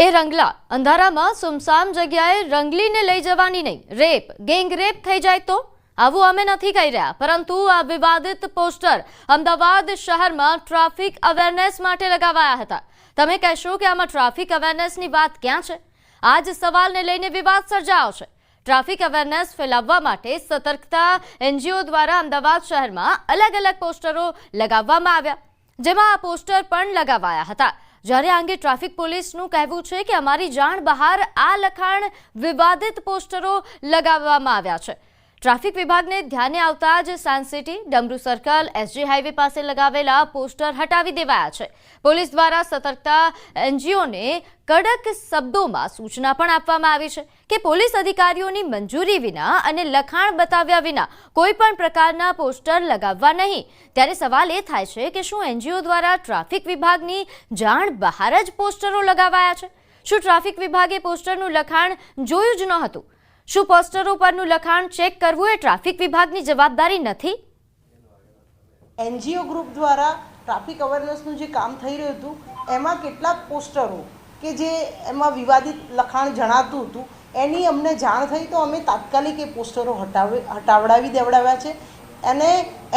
એ રંગલા અંધારામાં સુમસામ જગ્યાએ રંગલીને લઈ જવાની નહીં, રેપ ગેંગ રેપ થઈ જાય તો આવું અમે નથી કહી રહ્યા, પરંતુ આ વિવાદિત પોસ્ટર અમદાવાદ શહેરમાં ટ્રાફિક અવેરનેસ માટે લગાવાયા હતા। તમે કહેશો કે આમાં ટ્રાફિક અવેરનેસની વાત ક્યાં છે? આ જ સવાલને લઈને વિવાદ સર્જાયો છે। ટ્રાફિક અવેરનેસ ફેલાવવા માટે સતર્કતા એનજીઓ દ્વારા અમદાવાદ શહેરમાં અલગ અલગ પોસ્ટરો લગાવવામાં આવ્યા, જેમાં આ પોસ્ટર પણ લગાવાયા હતા। જ્યારે આ અંગે ટ્રાફિક પોલીસનું કહેવું છે કે અમારી જાણ બહાર આ લખાણ વિવાદિત પોસ્ટરો લગાવવામાં આવ્યા છે। ટ્રાફિક વિભાગને ધ્યાને આવતા જ science city, Damru circle, SG highway પાસે લગાવેલા પોસ્ટર હટાવી દેવાયા છે। પોલીસ દ્વારા સતર્કતા એનજીઓને કડક શબ્દોમાં સૂચના પણ આપવામાં આવી છે કે પોલીસ અધિકારીઓની મંજૂરી વિના અને લખાણ બતાવ્યા વિના કોઈ પણ પ્રકારના પોસ્ટર લગાવવા નહીં। ત્યારે સવાલ એ થાય છે કે શું એનજીઓ દ્વારા ટ્રાફિક વિભાગની જાણ બહાર જ પોસ્ટરો લગાવાયા છે? શું ટ્રાફિક વિભાગે પોસ્ટરનું લખાણ જોયું જ ન હતું? શું પોસ્ટરો પરનું લખાણ ચેક કરવું એ ટ્રાફિક વિભાગની જવાબદારી નથી? એનજીઓ ગ્રુપ દ્વારા ટ્રાફિક અવેરનેસનું જે કામ થઈ રહ્યું હતું એમાં કેટલાક પોસ્ટરો કે જે એમાં વિવાદિત લખાણ જણાતું હતું એની અમને જાણ થઈ તો અમે તાત્કાલિક એ પોસ્ટરો હટાવડાવી દેવડાવ્યા છે અને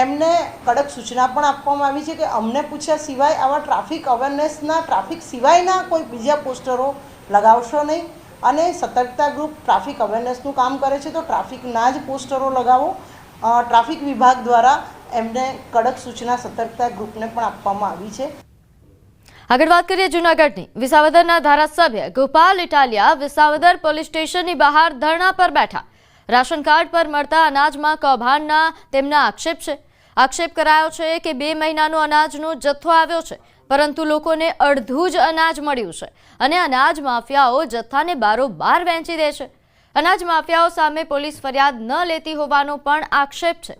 એમને કડક સૂચના પણ આપવામાં આવી છે કે અમને પૂછ્યા સિવાય આવા ટ્રાફિક અવેરનેસના ટ્રાફિક સિવાયના કોઈ બીજા પોસ્ટરો લગાવશો નહીં અને સતર્કતા ગ્રુપ ટ્રાફિક અવેરનેસનું કામ કરે છે તો ટ્રાફિકના જ પોસ્ટરો લગાવો। ટ્રાફિક વિભાગ દ્વારા એમને કડક સૂચના સતર્કતા ગ્રુપને પણ આપવામાં આવી છે। આગળ વાત કરીએ જૂનાગઢની। વિસાવદરના ધારાસભ્ય ગોપાલ ઇટાલિયા વિસાવદર પોલીસ સ્ટેશનની બહાર ધરણા પર બેઠા। રાશન કાર્ડ પર મળતા અનાજમાં કૌભાંડના તેમના આક્ષેપ છે। આક્ષેપ કરાયો છે કે 2 મહિનાનો અનાજનો જથ્થો આવ્યો છે, પરંતુ લોકોને અડધું જ અનાજ મળ્યું છે અને અનાજ માફિયાઓ જથ્થાને બારોબાર વેચી દે છે। અનાજ માફિયાઓ સામે પોલીસ ફરિયાદ ન લેતી હોવાનો પણ આક્ષેપ છે।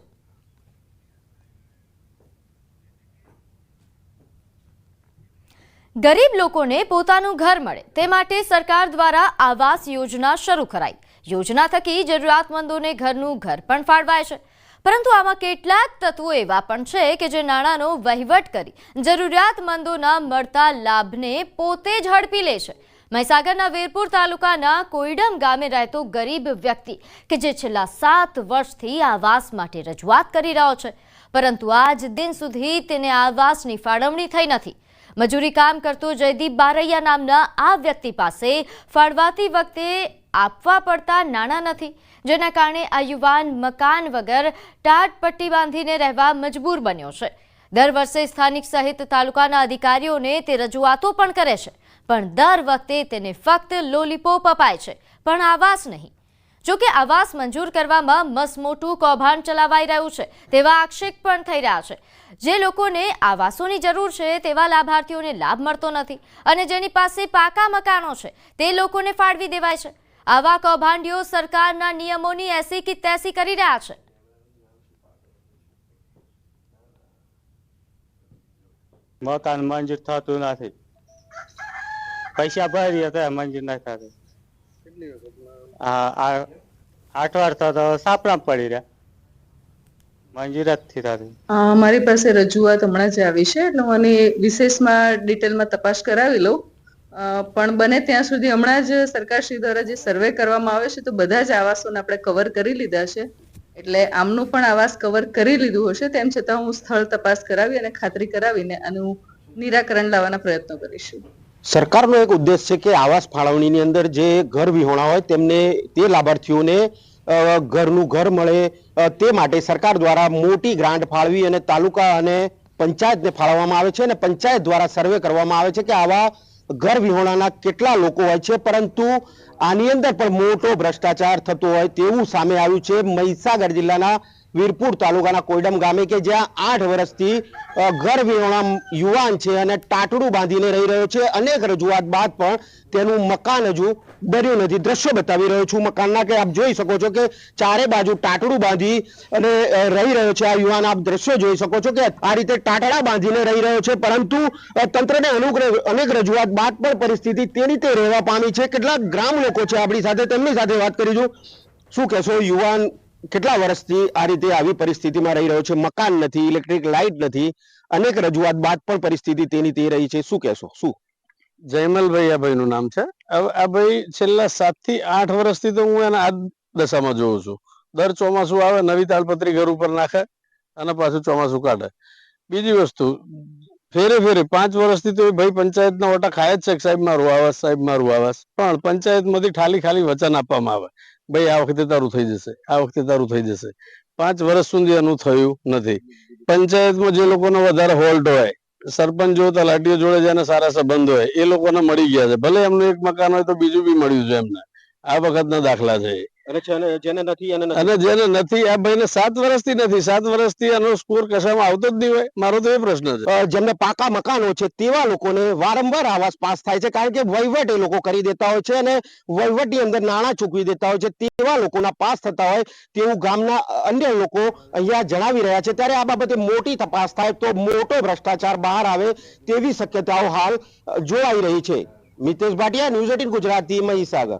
ગરીબ લોકોને પોતાનું ઘર મળે તે માટે સરકાર દ્વારા આવાસ યોજના શરૂ કરાઈ। યોજના થકી જરૂરિયાતમંદોને ઘરનું ઘર પણ ફાળવાય છે, પરંતુ આમાં કેટલાક તત્વો એવા પણ છે કે જે નાણાંનો વહીવટ કરી જરૂરિયાતમંદોના મળતા લાભને પોતે જ હડપી લે છે। મહીસાગરના વીરપુર તાલુકાના કોઈડમ ગામે રહેતો ગરીબ વ્યક્તિ કે જે છેલ્લા 7 વર્ષથી આવાસ માટે રજૂઆત કરી રહ્યો છે, પરંતુ આજ દિન સુધી તેને આવાસની ફાળવણી થઈ નથી। મજૂરી કામ કરતો જયદીપ બારૈયા નામના આ વ્યક્તિ પાસે ફાળવાતી વખતે આપવા પડતા નાણાં નથી, જેના કારણે આ યુવાન મકાન વગર ટાટપટ્ટી બાંધીને રહેવા મજબૂર બન્યો છે। દર વર્ષે સ્થાનિક સહિત તાલુકાના અધિકારીઓને તે રજૂઆતો પણ કરે છે, પણ દર વખતે તેને ફક્ત લોલીપોપ અપાય છે, પણ આવાસ નહીં। જો કે આવાસ મંજૂર કરવામાં મસમોટું કૌભાંડ ચલાવાઈ રહ્યું છે તેવા આક્ષેપ પણ થઈ રહ્યા છે। જે લોકોને આવાસોની જરૂર છે તેવા લાભાર્થીઓને લાભ મળતો નથી અને જેની પાસે પાકા મકાનો છે તે લોકોને ફાળવી દેવાય છે। આવા કૌભાંડીઓ સરકારના નિયમોની એસી કી તેસી કરી રહ્યા છે। મકાન મંજૂર થતું નથી, પૈસા ભરી હતા મંજૂર નથી થતું। 8 વાર તો સાપડા પડી રહ્યા, મંજૂર જ નથી થતું। મારી પાસે રજૂઆત હમણાં જ આવી છે એટલે હું આની વિશેષમાં ડિટેલમાં તપાસ કરાવી લઉં, પણ બને ત્યાં સુધી હમણાં જ સરકારશ્રી દ્વારા જે સર્વે કરવામાં આવે છે તો બધા જ આવાસોને આપણે કવર કરી લીધા છે, એટલે આમનું પણ આવાસ કવર કરી લીધું હશે। તેમ છતાં હું સ્થળ તપાસ કરાવી અને ખાતરી કરાવીને આનું નિરાકરણ લાવવાના પ્રયત્નો કરીશું। સરકારનો એક ઉદ્દેશ છે કે આવાસ ફાળવણીની અંદર જે ઘર વિહોણા હોય તેમને તે લાભાર્થીઓને ઘરનું ઘર મળે તે માટે સરકાર દ્વારા મોટી ગ્રાન્ટ ફાળવી અને તાલુકા અને પંચાયતને ફાળવવામાં આવે છે અને પંચાયત દ્વારા સર્વે કરવામાં આવે છે કે આવા ઘર વિહોણાના કેટલા લોકો હોય છે, પરંતુ આની અંદર પણ મોટો ભ્રષ્ટાચાર થતો હોય તેવું સામે આવ્યું છે। મહીસાગર જિલ્લાના વીરપુર તાલુકાના કોઈડમ ગામે કે જ્યાં 8 વર્ષથી ઘર વિહોણા યુવાન છે અને ટાટડું બાંધીને રહી રહ્યો છે। અનેક રજૂઆત બાદ પણ તેનું મકાન હજુ બન્યું નથી। દ્રશ્યો બતાવી રહ્યો છું મકાનના કે આપ જોઈ શકો છો કે ચારે બાજુ ટાટડું બાંધી અને રહી રહ્યો છે આ યુવાન। આપ દ્રશ્યો જોઈ શકો છો કે આ રીતે ટાટડા બાંધીને રહી રહ્યો છે, પરંતુ તંત્રને અનેક રજૂઆત બાદ પણ પરિસ્થિતિ તેની તે રહેવા પામી છે। કેટલાક ગ્રામ લોકો છે આપણી સાથે, તેમની સાથે વાત કરીશું। શું કહેશો, યુવાન કેટલા વર્ષથી આ રીતે આવી પરિસ્થિતિમાં રહી રહ્યો છે, મકાન નથી, ઇલેક્ટ્રિક લાઇટ નથી, અનેક રજૂઆત બાદ પણ પરિસ્થિતિ તેની તે રહી છે, શું કહેશો? શું જયમલભાઈ આ ભાઈનું નામ છે. હવે આ ભાઈ છેલ્લા 7 થી 8 વર્ષથી તો હું એને આ દશામાં જોઉં છું. દર ચોમાસું આવે નવી તાલપત્રી ઘર ઉપર નાખે અને પાછું ચોમાસું કાઢે. બીજી વસ્તુ ફેરે 5 વર્ષથી તો એ ભાઈ પંચાયતના ઓટા ખાય જ છે કે સાહેબ મારું આવાસ, સાહેબ મારું આવાસ. પણ પંચાયતમાંથી ખાલી વચન આપવામાં આવે, ભાઈ આ વખતે તારું થઈ જશે, આ વખતે તારું થઈ જશે. 5 વર્ષ સુધી એનું થયું નથી. પંચાયતમાં જે લોકોનો વધારે હોલ્ટ હોય, સરપંચો તલાટીઓ જોડે જેને સારા સંબંધ હોય એ લોકોને મળી ગયા છે. ભલે એમનું એક મકાન હોય તો બીજું બી મળ્યું છે એમને. આ વખતના દાખલા છે. અને જેને નથી અને જેને નથી આ ભાઈને 7 વર્ષથી નથી. 7 વર્ષથી એનો સ્કોર કશામાં આવતો જ નહીં હોય. મારો તો એ પ્રશ્ન છે. જેમને પાકા મકાનો છે તેવા લોકોને વારંવાર આવાસ પાસ થાય છે, કારણ કે વહીવટ એ લોકો કરી દેતા હોય છે અને વહીવટની અંદર નાણાં ચૂકવી દેતા હોય છે. તેવા લોકોના પાસ થતા હોય તેવું ગામના અન્ય લોકો અહીંયા જણાવી રહ્યા છે. ત્યારે આ બાબતે મોટી તપાસ થાય તો મોટો ભ્રષ્ટાચાર બહાર આવે તેવી શક્યતાઓ હાલ જોવાઈ રહી છે. મિતેશ ભાટિયા, ન્યૂઝ 18 ગુજરાતી, મહીસાગર.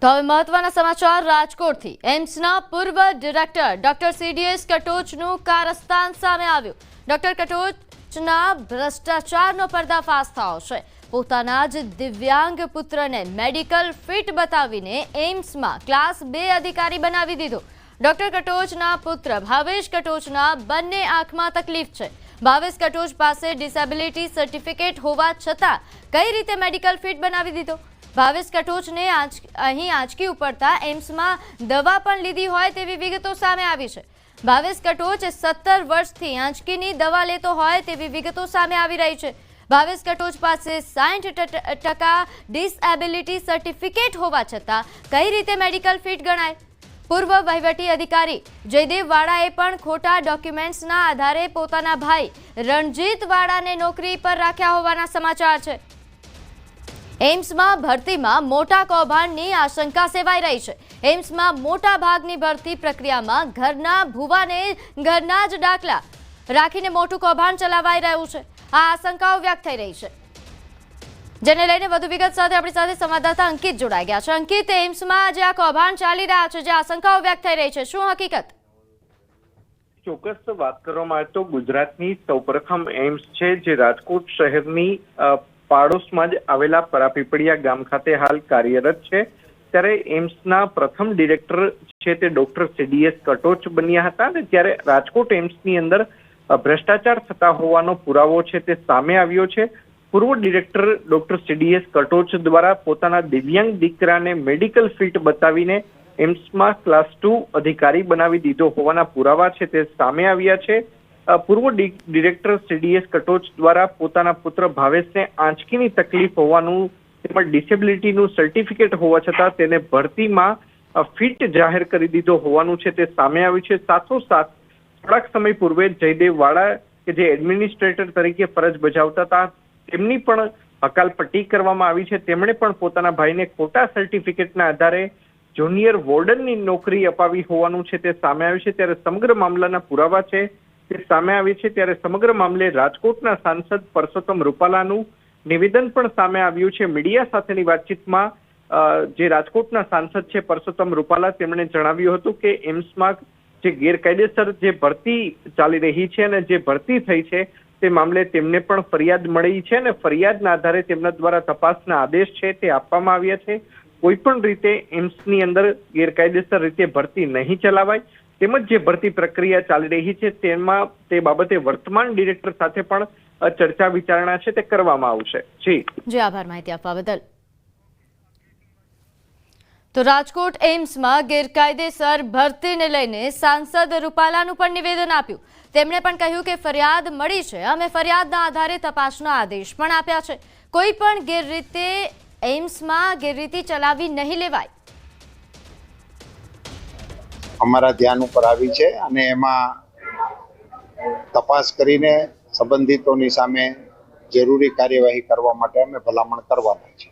તો હવે મહત્વના સમાચાર રાજકોટથી. એમ્સના પૂર્વ ડિરેક્ટર ડોક્ટર CDS કટોચનું કારસ્તાન સામે આવ્યું. ડોક્ટર કટોચના ભ્રષ્ટાચારનો પર્દાફાશ થયો છે. પોતાના જ દિવ્યાંગ પુત્રને મેડિકલ ફિટ બતાવીને એમ્સમાં ક્લાસ 2 અધિકારી બનાવી દીધો. ડોક્ટર કટોચના પુત્ર ભાવેશ કટોચના બંને આંખમાં તકલીફ છે. ભાવેશ કટોચ પાસે ડિસેબિલિટી સર્ટિફિકેટ હોવા છતાં કઈ રીતે મેડિકલ ફિટ બનાવી દીધો? ભાવેશ કટોચને અહીં આંચકી ઉપડતા એમ્સમાં દવા પણ લીધી હોય તેવી વિગતો સામે આવી છે. ભાવેશ કટોચ 17 વર્ષથી આંચકીની દવા લેતો હોય તેવી વિગતો સામે આવી રહી છે. ભાવેશ કટોચ પાસે 60% ડિસેબિલિટી સર્ટિફિકેટ હોવા છતાં કઈ રીતે મેડિકલ ફિટ ગણાય? પૂર્વ વહીવટી અધિકારી જયદેવ વાળાએ પણ ખોટા ડોક્યુમેન્ટ્સના આધારે પોતાના ભાઈ રણજીત વાળાને નોકરી પર રાખ્યા હોવાના સમાચાર છે. એમ્સમાં ભરતીમાં મોટા કૌભાંડની આશંકા સેવાઈ રહી છે. એમ્સમાં મોટા ભાગની ભરતી પ્રક્રિયામાં ઘરના ભુવાને ઘરના જ દાખલા રાખીને મોટું કૌભાંડ ચલાવાઈ રહ્યું છે. આ આશંકાઓ વ્યક્ત થઈ રહી છે, જેને લઈને વધુ વિગત સાથે આપણી સાથે સંવાદદાતા અંકિત જોડાઈ ગયા છે. અંકિત, એમ્સમાં જે આ કૌભાંડ ચાલી રહ્યા છે, જે આશંકાઓ વ્યક્ત થઈ રહી છે, શું હકીકત? ચોક્કસ વાત કરવામાં આવે તો ગુજરાતની સૌપ્રથમ એમ્સ છે જે રાજકોટ શહેરની પાડોશમાં જ આવેલા પરાપીપળિયા ગામ ખાતે હાલ કાર્યરત છે. ત્યારે એમ્સના પ્રથમ ડિરેક્ટર છે તે ડોક્ટર CDS કટોચ બન્યા હતા અને ત્યારે રાજકોટ એમ્સની અંદર ભ્રષ્ટાચાર થતા હોવાનો પુરાવો છે તે સામે આવ્યો છે. પૂર્વ ડિરેક્ટર ડોક્ટર CDS કટોચ દ્વારા પોતાના દિવ્યાંગ દીકરાને મેડિકલ ફિટ બતાવીને એમ્સમાં ક્લાસ 2 અધિકારી બનાવી દીધો હોવાના પુરાવા છે તે સામે આવ્યા છે. પૂર્વ ડિરેક્ટર CDS કટોચ દ્વારા પોતાના પુત્ર ભાવેશને આંચકીની તકલીફ હોવાનું તેમજ ડિસેબિલિટીનું સર્ટિફિકેટ હોવા છતાં તેને ભરતીમાં ફિટ જાહેર કરી દીધો હોવાનું છે તે સામે આવ્યું છે. સાથોસાથ થોડાક સમય પૂર્વે જયદેવ વાળા કે જે એડમિનિસ્ટ્રેટર તરીકે ફરજ બજાવતા હતા તેમની પણ હકાલપટ્ટી કરવામાં આવી છે. તેમણે પણ પોતાના ભાઈને ખોટા સર્ટિફિકેટના આધારે જુનિયર વોર્ડનની નોકરી અપાવી હોવાનું છે તે સામે આવ્યું છે. ત્યારે સમગ્ર મામલાના પુરાવા છે તે સામે આવી છે. ત્યારે સમગ્ર મામલે રાજકોટના સાંસદ પરસોત્તમ રૂપાલાનું નિવેદન પણ સામે આવ્યું છે. મીડિયા સાથેની વાતચીતમાં જે રાજકોટના સાંસદ છે પરસોત્તમ રૂપાલા, તેમણે જણાવ્યું હતું કે એમ્સમાં જે ગેરકાયદેસર જે ભરતી ચાલી રહી છે અને જે ભરતી થઈ છે તે મામલે તેમને પણ ફરિયાદ મળી છે અને ફરિયાદના આધારે તેમના દ્વારા તપાસના આદેશ છે તે આપવામાં આવ્યા છે. કોઈ પણ રીતે એમ્સની અંદર ગેરકાયદેસર રીતે ભરતી નહીં ચલાવાય, તેમજ જે ભરતી પ્રક્રિયા ચાલી રહી છે તેમાં તે બાબતે વર્તમાન ડિરેક્ટર સાથે પણ ચર્ચા વિચારણા છે તે કરવામાં આવશે. જી આભાર માહિતી આપવા બદલ. તો રાજકોટ એમ્સમાં ગેરકાયદેસર ભરતીને લઈને સાંસદ રૂપાલાનું પણ નિવેદન આપ્યું. તેમણે પણ કહ્યું કે ફરિયાદ મળી છે, અમે ફરિયાદના આધારે તપાસના આદેશ પણ આપ્યા છે. કોઈ પણ ગેરરીતે એમ્સમાં ગેરરીતિ ચલાવી નહીં લેવાય. અમારા ધ્યાન ઉપર આવી છે અને એમાં તપાસ કરીને સંબંધિતોની સામે જરૂરી કાર્યવાહી કરવા માટે અમે ભલામણ કરવાના છે.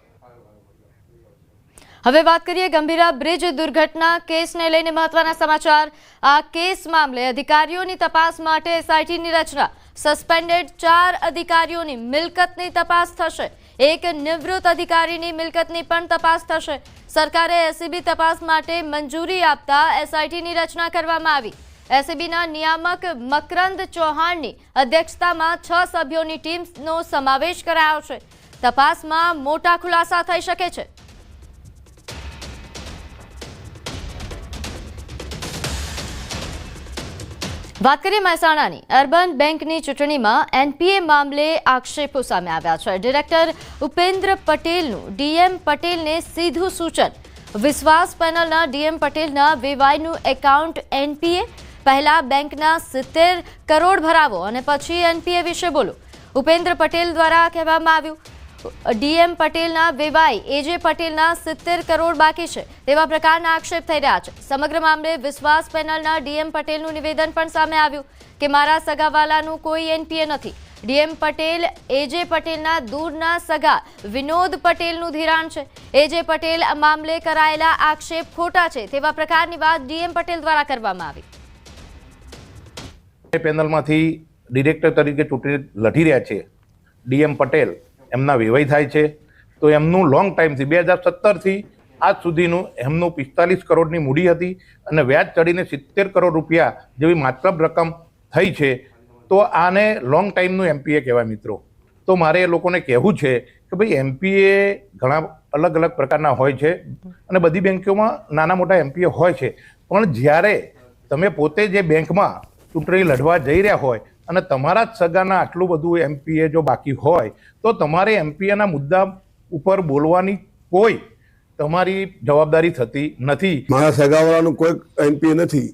હવે વાત કરીએ ગંભીરા બ્રિજ દુર્ઘટના કેસને લઈને મહત્વના સમાચાર. આ કેસ મામલે અધિકારીઓની તપાસ માટે SITની રચના. સસ્પેન્ડેડ 4 અધિકારીઓની મિલકતની તપાસ થશે. એક નિવૃત્ત અધિકારીની મિલકતની પણ તપાસ થશે. સરકારે SEB તપાસ માટે મંજૂરી આપતા SITની રચના કરવામાં આવી. SEBના નિયામક મકરંદ ચૌહાણની અધ્યક્ષતામાં 6 સભ્યોની ટીમનો સમાવેશ કરાયો છે. તપાસમાં મોટા ખુલાસા થઈ શકે છે. વાત કરીએ મહેસાણાની. અર્બન બેંકની ચૂંટણીમાં એનપીએ મામલે આક્ષેપો સામે આવ્યા છે. ડિરેક્ટર ઉપેન્દ્ર પટેલનું ડીએમ પટેલને સીધું સૂચન. વિશ્વાસ પેનલના ડીએમ પટેલના વેવાઈનું એકાઉન્ટ એનપીએ. પહેલા બેંકના 70 કરોડ ભરાવો અને પછી એનપીએ વિશે બોલો. ઉપેન્દ્ર પટેલ દ્વારા કહેવામાં આવ્યું ડીએમ પટેલના વેવાઈ એજે પટેલના 70 કરોડ બાકી છે તેવા પ્રકારના આક્ષેપ થઈ રહ્યા છે. સમગ્ર મામલે વિશ્વાસ પેનલના ડીએમ પટેલનું નિવેદન પણ સામે આવ્યું કે મારા સગાવાલાનું કોઈ એનપીએ નથી. ડીએમ પટેલ એજે પટેલના દૂરના સગા વિનોદ પટેલનું ધિરાણ છે. એજે પટેલ આ મામલે કરાયેલા આક્ષેપ ખોટા છે તેવા પ્રકારની વાત ડીએમ પટેલ દ્વારા કરવામાં આવી. પેનલમાંથી ડિરેક્ટર તરીકે ચૂંટણી લડી રહ્યા છે ડીએમ પટેલ, એમના વેવાઈ થાય છે. તો એમનું લોંગ ટાઈમથી 2017થી આજ સુધીનું એમનું 45 કરોડની મૂડી હતી અને વ્યાજ ચડીને 70 કરોડ રૂપિયા જેવી માતબર રકમ થઈ છે. તો આને લોંગ ટાઈમનું એમપીએ કહેવાય મિત્રો. તો મારે એ લોકોને કહેવું છે કે ભાઈ એમપીએ ઘણા અલગ અલગ પ્રકારના હોય છે અને બધી બેંકોમાં નાના મોટા એમપીએ હોય છે. પણ જ્યારે તમે પોતે જે બેંકમાં ચૂંટણી લડવા જઈ રહ્યા હોય અને તમારા જ સગાના આટલું બધું એમપીએ જો બાકી હોય તો તમારે એમપીએના મુદ્દા ઉપર બોલવાની કોઈ તમારી જવાબદારી થતી નથી. મારા સગાવાળાનું કોઈ એમપીએ નથી.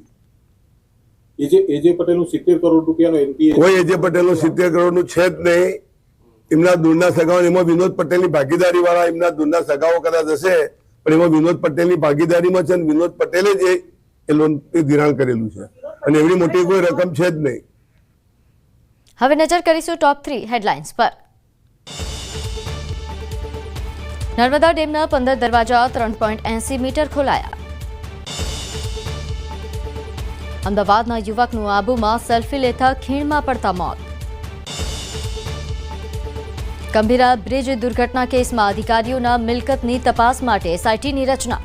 એજે પટેલનું 70 કરોડ રૂપિયાનું એમપીએ કોઈ એજે પટેલનું 70 કરોડનું છે જ નહીં. એમના દૂરના સગાઓ, એમાં વિનોદ પટેલની ભાગીદારી વાળા એમના દૂરના સગાઓ કદાચ હશે પણ એમાં વિનોદ પટેલની ભાગીદારીમાં છે અને વિનોદ પટેલે જ એ લોન ધિરાણ કરેલું છે અને એવડી મોટી કોઈ રકમ છે જ નહીં. હવે નજર કરીશું ટોપ 3 હેડલાઇન્સ પર. નર્મદા ડેમના 15 દરવાજા 3.80 મીટર ખોલાયા. અમદાવાદના યુવકનું આબુમાં સેલ્ફી લેતા ખીણમાં પડતા મોત. ગંભીરા બ્રિજ દુર્ઘટના કેસમાં અધિકારીઓના મિલકતની તપાસ માટે એસઆઈટીની રચના.